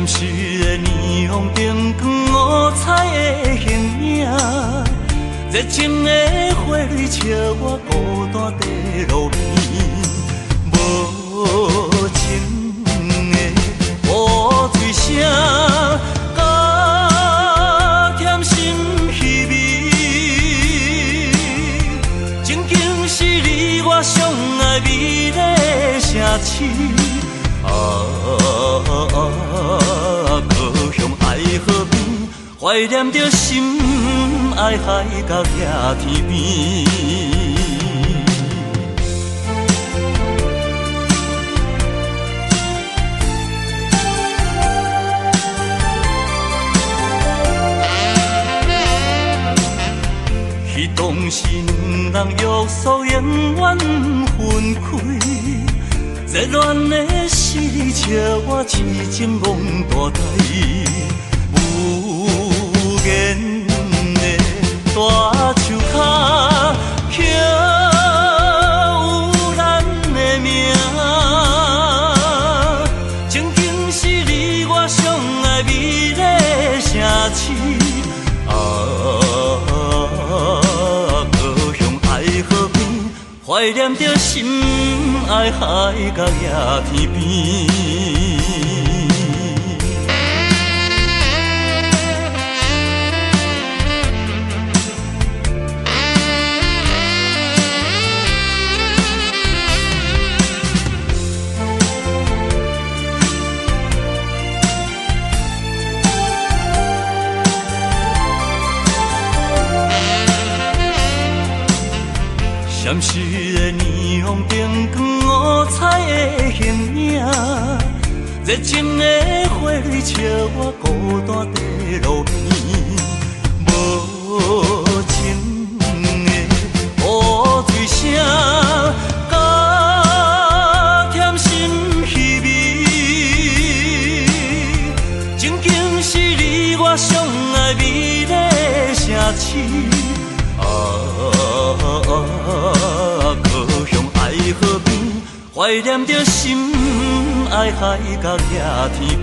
闪烁的霓虹灯光，五彩的形影，热情的花蕊笑我孤单在路边，无情的乌嘴声，加添心稀微，情景是你我相爱美丽的城市。故乡爱河边，怀念着心爱海角野天边。彼当时两人欲诉永远分开。热恋的是你笑我痴情望大台，无言的大树脚，刻有咱的名。情景是你我相爱美丽的城市，故乡爱河边，怀念着心爱海角野天边。闪烁的霓虹灯光，五彩的形影，热情的花蕊笑我孤单在路边，无情的乌嘴声，加添心稀微，情景是你我相爱美丽的城市。故乡爱河边，怀念着心爱海角野天边。